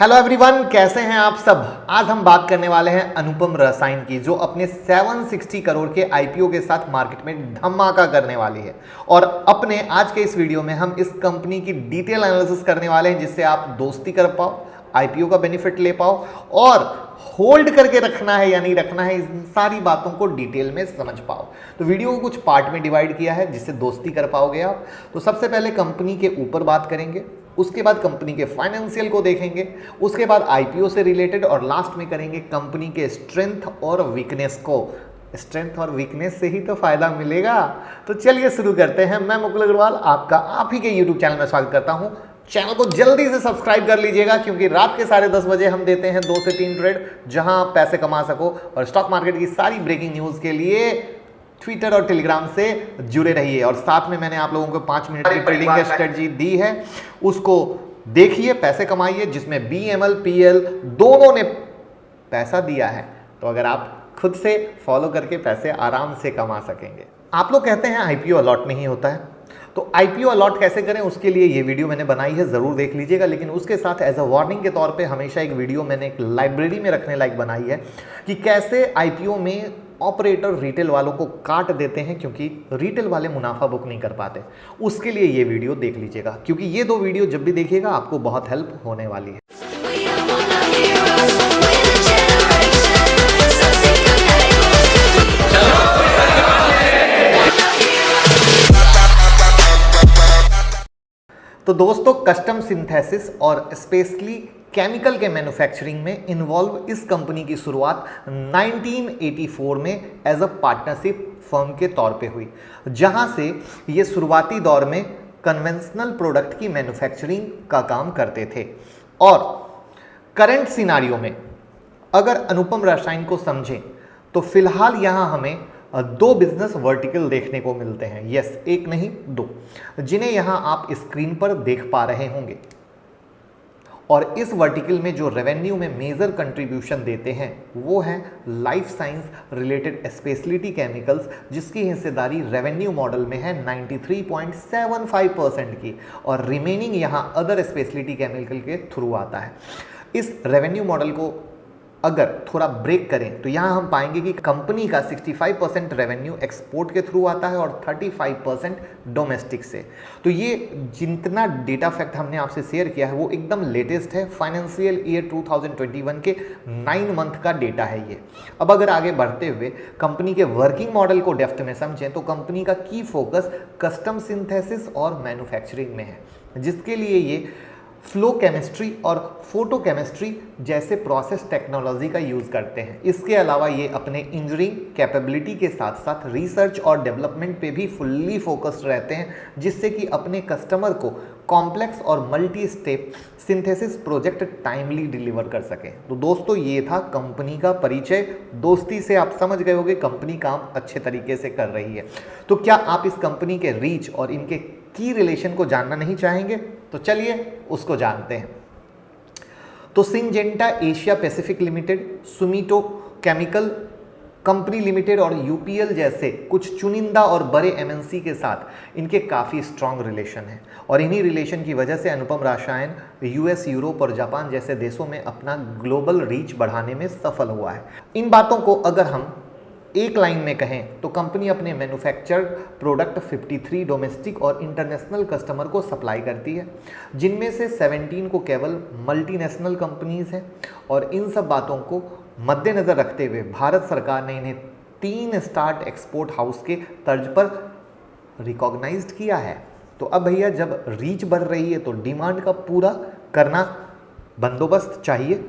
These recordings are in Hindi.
हेलो एवरीवन, कैसे हैं आप सब। आज हम बात करने वाले हैं अनुपम रसायन की, जो अपने 760 करोड़ के आईपीओ के साथ मार्केट में धमाका करने वाली है। और अपने आज के इस वीडियो में हम इस कंपनी की डिटेल एनालिसिस करने वाले हैं, जिससे आप दोस्ती कर पाओ, आईपीओ का बेनिफिट ले पाओ और होल्ड करके रखना है या नहीं रखना है, इन सारी बातों को डिटेल में समझ पाओ। तो वीडियो को कुछ पार्ट में डिवाइड किया है जिससे दोस्ती कर पाओगे आप। तो सबसे पहले कंपनी के ऊपर बात करेंगे, उसके बाद कंपनी के फाइनेंशियल को देखेंगे, उसके बाद आईपीओ से रिलेटेड, और लास्ट में करेंगे कंपनी के स्ट्रेंथ और वीकनेस को। स्ट्रेंथ और वीकनेस से ही तो फायदा मिलेगा। तो चलिए शुरू करते हैं। मैं मुकुल अग्रवाल आपका आप ही के यूट्यूब चैनल में स्वागत करता हूं। चैनल को जल्दी से सब्सक्राइब कर लीजिएगा, क्योंकि रात के 10:30 बजे हम देते हैं 2 से 3 ट्रेड, जहां आप पैसे कमा सको। और स्टॉक मार्केट की सारी ब्रेकिंग न्यूज के लिए ट्विटर और टेलीग्राम से जुड़े रहिए। और साथ में मैंने आप लोगों को 5 मिनट की ट्रेडिंग की स्ट्रेटजी दी है, उसको देखिए, पैसे कमाइए, जिसमें BML PL दोनों ने पैसा दिया है। तो अगर आप खुद से फॉलो करके पैसे आराम से कमा सकेंगे। आप लोग कहते हैं आईपीओ अलॉट नहीं होता है, तो आईपीओ अलॉट कैसे करें, उसके लिए ये वीडियो मैंने बनाई है, ज़रूर देख लीजिएगा। लेकिन उसके साथ एज अ वार्निंग के तौर पे हमेशा एक वीडियो मैंने एक लाइब्रेरी में रखने लायक बनाई है कि कैसे आईपीओ में ऑपरेटर रिटेल वालों को काट देते हैं, क्योंकि रिटेल वाले मुनाफा बुक नहीं कर पाते। उसके लिए ये वीडियो देख लीजिएगा, क्योंकि ये 2 वीडियो जब भी देखिएगा आपको बहुत हेल्प होने वाली है। तो दोस्तों, कस्टम सिंथेसिस और स्पेशली केमिकल के मैन्युफैक्चरिंग में इन्वॉल्व इस कंपनी की शुरुआत 1984 में एज अ पार्टनरशिप फर्म के तौर पे हुई, जहां से ये शुरुआती दौर में कन्वेंशनल प्रोडक्ट की मैन्युफैक्चरिंग का काम करते थे। और करंट सिनारियो में अगर अनुपम रसायन को समझें तो फिलहाल यहाँ हमें 2 बिजनेस वर्टिकल देखने को मिलते हैं। यस, एक नहीं 2, जिन्हें यहाँ आप स्क्रीन पर देख पा रहे होंगे। और इस वर्टिकल में जो रेवेन्यू में मेजर कंट्रीब्यूशन देते हैं वो है life science related speciality chemicals, जिसकी हिस्सेदारी रेवेन्यू मॉडल में है 93.75% की, और रिमेनिंग यहाँ अदर स्पेशलिटी केमिकल के थ्रू आता है। इस रेवेन्यू मॉडल को अगर थोड़ा ब्रेक करें तो यहाँ हम पाएंगे कि कंपनी का 65% रेवेन्यू एक्सपोर्ट के थ्रू आता है और 35% डोमेस्टिक से। तो ये जितना डेटा फैक्ट हमने आपसे शेयर किया है वो एकदम लेटेस्ट है, फाइनेंशियल ईयर 2021 के 9 मंथ का डेटा है ये। अब अगर आगे बढ़ते हुए कंपनी के वर्किंग मॉडल को डेप्थ में समझें तो कंपनी का की फोकस कस्टम सिंथेसिस और मैन्युफैक्चरिंग में है, जिसके लिए ये फ्लो केमिस्ट्री और फोटो केमिस्ट्री जैसे प्रोसेस टेक्नोलॉजी का यूज़ करते हैं। इसके अलावा ये अपने इंजीनियरिंग कैपेबिलिटी के साथ साथ रिसर्च और डेवलपमेंट पे भी फुल्ली फोकस्ड रहते हैं, जिससे कि अपने कस्टमर को कॉम्प्लेक्स और multi step synthesis project timely deliver कर सकें। तो दोस्तों, ये था कंपनी का परिचय। दोस्ती से आप समझ गए होंगे कंपनी काम अच्छे तरीके से कर रही है। तो क्या आप इस कंपनी के रीच और इनके की रिलेशन को जानना नहीं चाहेंगे? तो चलिए उसको जानते हैं। तो Syngenta Asia Pacific limited, Sumitomo chemical company limited और यूपीएल जैसे कुछ चुनिंदा और बड़े एमएनसी के साथ इनके काफ़ी स्ट्रांग रिलेशन है, और इन्हीं रिलेशन की वजह से अनुपम रसायन यूएस, यूरोप और जापान जैसे देशों में अपना ग्लोबल रीच बढ़ाने में सफल हुआ है। इन बातों को अगर हम एक लाइन में कहें तो कंपनी अपने मैन्युफैक्चर्ड प्रोडक्ट 53 डोमेस्टिक और इंटरनेशनल कस्टमर को सप्लाई करती है, जिनमें से 17 को केवल मल्टीनेशनल कंपनीज हैं। और इन सब बातों को मद्देनज़र रखते हुए भारत सरकार ने इन्हें 3 स्टार एक्सपोर्ट हाउस के तर्ज पर रिकॉग्नाइज्ड किया है। तो अब भैया, जब रीच बढ़ रही है तो डिमांड का पूरा करना बंदोबस्त चाहिए,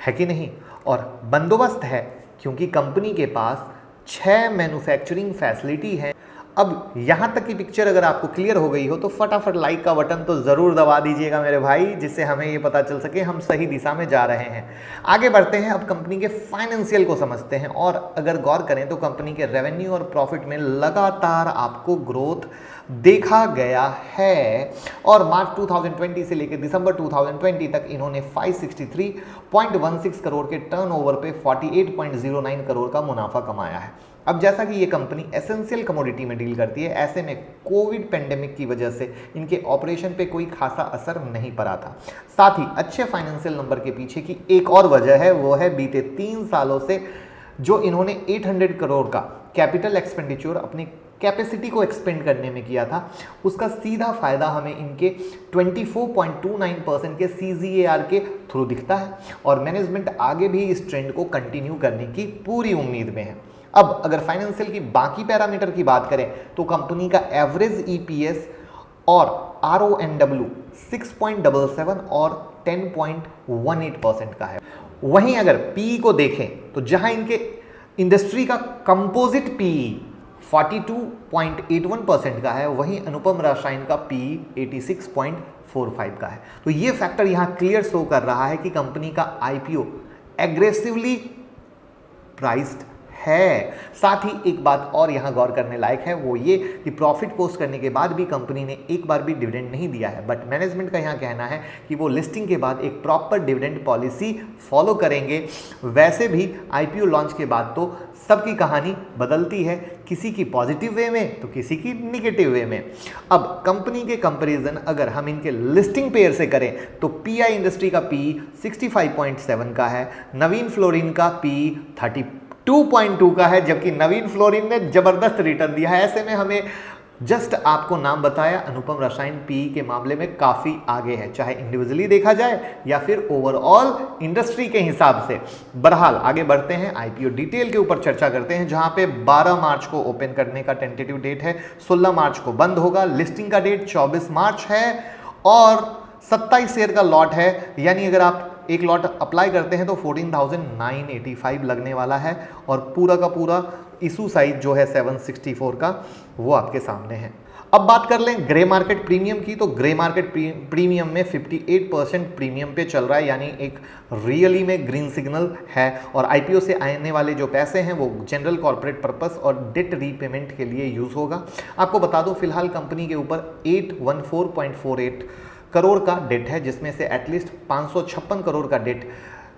है कि नहीं? और बंदोबस्त है क्योंकि कंपनी के पास 6 मैन्युफैक्चरिंग फैसिलिटी है। अब यहाँ तक की पिक्चर अगर आपको क्लियर हो गई हो तो फटाफट लाइक का बटन तो ज़रूर दबा दीजिएगा मेरे भाई, जिससे हमें ये पता चल सके हम सही दिशा में जा रहे हैं। आगे बढ़ते हैं, अब कंपनी के फाइनेंशियल को समझते हैं। और अगर गौर करें तो कंपनी के रेवेन्यू और प्रॉफिट में लगातार आपको ग्रोथ देखा गया है, और मार्च 2020 से लेकर दिसंबर 2020 तक इन्होंने 563.16 करोड़ के टर्नओवर पे 48.09 करोड़ का मुनाफा कमाया है। अब जैसा कि ये कंपनी एसेंशियल कमोडिटी में डील करती है, ऐसे में कोविड पेंडेमिक की वजह से इनके ऑपरेशन पे कोई खासा असर नहीं पड़ा था। साथ ही अच्छे फाइनेंशियल नंबर के पीछे की एक और वजह है, वो है बीते 3 सालों से जो इन्होंने 800 करोड़ का कैपिटल एक्सपेंडिचर अपनी कैपेसिटी को एक्सपेंड करने में किया था, उसका सीधा फायदा हमें इनके 24.29% के CGAR के थ्रू दिखता है और मैनेजमेंट आगे भी इस ट्रेंड को कंटिन्यू करने की पूरी उम्मीद में है। अब अगर फाइनेंशियल की बाकी पैरामीटर की बात करें तो कंपनी का एवरेज EPS और RONW 6.77 और 10.18% का है। वहीं अगर PE को देखें तो जहां इनके इंडस्ट्री का कंपोजिट PE 42.81% का है, वहीं अनुपम रसायन का PE 86.45 का है। तो ये फैक्टर यहां क्लियर शो कर रहा है कि कंपनी का IPO एग्रेसिवली प्राइस्ड है। साथ ही एक बात और यहां गौर करने लायक है, वो ये कि प्रॉफिट पोस्ट करने के बाद भी कंपनी ने एक बार भी डिविडेंड नहीं दिया है, बट मैनेजमेंट का यहां कहना है कि वो लिस्टिंग के बाद एक प्रॉपर डिविडेंड पॉलिसी फॉलो करेंगे। वैसे भी IPO लॉन्च के बाद तो सबकी कहानी बदलती है, किसी की पॉजिटिव वे में तो किसी की निगेटिव वे में। अब कंपनी के कंपैरिजन अगर हम इनके लिस्टिंग पेयर से करें तो PI इंडस्ट्री का PE 65.7 का है, नवीन फ्लोरिन का PE 32.2 का है, जबकि नवीन फ्लोरिन ने जबरदस्त रिटर्न दिया है। ऐसे में हमें जस्ट आपको नाम बताया, अनुपम रसायन PE के मामले में काफ़ी आगे है, चाहे इंडिविजुअली देखा जाए या फिर ओवरऑल इंडस्ट्री के हिसाब से। बहरहाल आगे बढ़ते हैं, IPO डिटेल के ऊपर चर्चा करते हैं, जहां पे 12 मार्च को ओपन करने का टेंटेटिव डेट है, 16 मार्च को बंद होगा, लिस्टिंग का डेट 24 मार्च है और 27 शेयर का लॉट है, यानी अगर आप एक लॉट अप्लाई करते हैं तो 14,985 लगने वाला है और पूरा का पूरा इशू साइज जो है 764 का वो आपके सामने है। अब बात कर लें ग्रे मार्केट प्रीमियम की, तो ग्रे मार्केट प्रीमियम में 58% प्रीमियम पे चल रहा है, यानी एक रियली में ग्रीन सिग्नल है और IPO से आने वाले जो पैसे हैं वो जनरल कॉर्पोरेट पर्पस और डेट रीपेमेंट के लिए यूज होगा। आपको बता दो फिलहाल कंपनी के ऊपर 814.48 करोड़ का डेट है, जिसमें से एटलीस्ट 556 करोड़ का डेट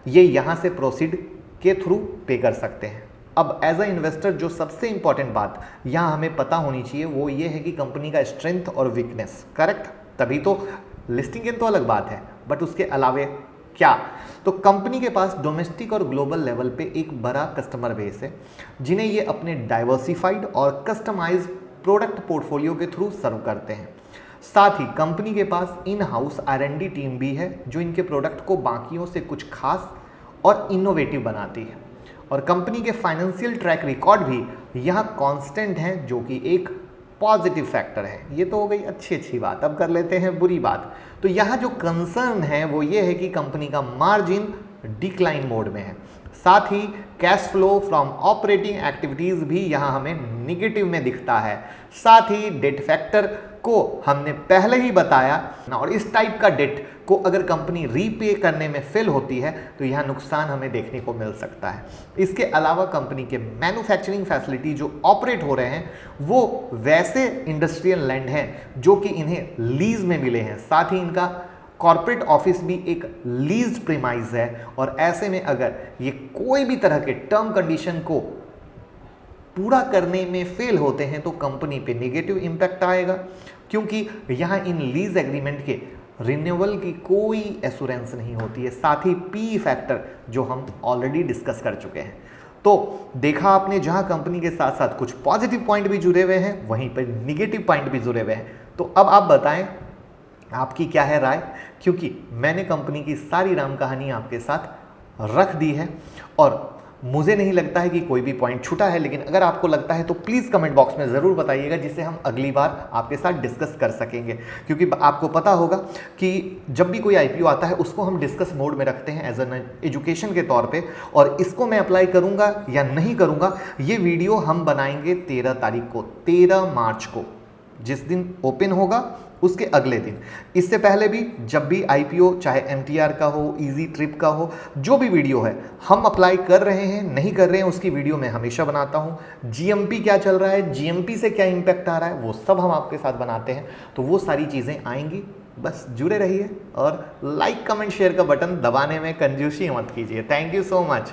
ये यहाँ से प्रोसीड के थ्रू पे कर सकते हैं। अब एज अ इन्वेस्टर जो सबसे इंपॉर्टेंट बात यहाँ हमें पता होनी चाहिए वो ये है कि कंपनी का स्ट्रेंथ और वीकनेस, करेक्ट, तभी तो लिस्टिंग की तो अलग बात है, बट उसके अलावे क्या, तो कंपनी के पास डोमेस्टिक और ग्लोबल लेवल पे एक बड़ा कस्टमर बेस है, जिन्हें ये अपने डाइवर्सिफाइड और कस्टमाइज प्रोडक्ट पोर्टफोलियो के थ्रू सर्व करते हैं। साथ ही कंपनी के पास इन हाउस R&D टीम भी है जो इनके प्रोडक्ट को बाकियों से कुछ खास और इनोवेटिव बनाती है और कंपनी के फाइनेंशियल ट्रैक रिकॉर्ड भी यहाँ कांस्टेंट हैं, जो कि एक पॉजिटिव फैक्टर है। ये तो हो गई अच्छी बात। अब कर लेते हैं बुरी बात। तो यहाँ जो कंसर्न है वो ये है कि कंपनी का मार्जिन डिक्लाइन मोड में है, साथ ही cash flow from operating activities भी यहाँ हमें निगेटिव में दिखता है। साथ ही डेट फैक्टर को हमने पहले ही बताया और इस टाइप का डेट को अगर कंपनी रीपे करने में फेल होती है तो यह नुकसान हमें देखने को मिल सकता है। इसके अलावा कंपनी के मैन्युफैक्चरिंग फैसिलिटी जो ऑपरेट हो रहे हैं वो वैसे इंडस्ट्रियल लैंड हैं जो कि इन्हें लीज में मिले हैं, साथ ही इनका कॉर्पोरेट ऑफिस भी एक लीज्ड प्रीमाइज है और ऐसे में अगर ये कोई भी तरह के टर्म कंडीशन को पूरा करने में फेल होते हैं तो कंपनी पे नेगेटिव इम्पैक्ट आएगा, क्योंकि यहाँ इन लीज एग्रीमेंट के रिन्यूअल की कोई एश्योरेंस नहीं होती है। साथ ही PE फैक्टर जो हम ऑलरेडी डिस्कस कर चुके हैं। तो देखा आपने, जहां कंपनी के साथ साथ कुछ पॉजिटिव पॉइंट भी जुड़े हुए हैं वहीं पर निगेटिव पॉइंट भी जुड़े हुए हैं। तो अब आप बताएं आपकी क्या है राय, क्योंकि मैंने कंपनी की सारी राम कहानी आपके साथ रख दी है और मुझे नहीं लगता है कि कोई भी पॉइंट छूटा है, लेकिन अगर आपको लगता है तो प्लीज़ कमेंट बॉक्स में ज़रूर बताइएगा, जिससे हम अगली बार आपके साथ डिस्कस कर सकेंगे। क्योंकि आपको पता होगा कि जब भी कोई IPO आता है उसको हम डिस्कस मोड में रखते हैं एज एन एजुकेशन के तौर पे, और इसको मैं अप्लाई करूँगा या नहीं करूँगा ये वीडियो हम बनाएंगे 13 तारीख को, 13 मार्च को, जिस दिन ओपन होगा उसके अगले दिन। इससे पहले भी जब भी IPO चाहे MTR का हो, इजी ट्रिप का हो, जो भी वीडियो है हम अप्लाई कर रहे हैं नहीं कर रहे हैं उसकी वीडियो मैं हमेशा बनाता हूँ। GMP क्या चल रहा है, GMP से क्या इम्पैक्ट आ रहा है, वो सब हम आपके साथ बनाते हैं। तो वो सारी चीज़ें आएंगी, बस जुड़े रहिए और लाइक कमेंट शेयर का बटन दबाने में कंजूसी मत कीजिए। Thank you so much.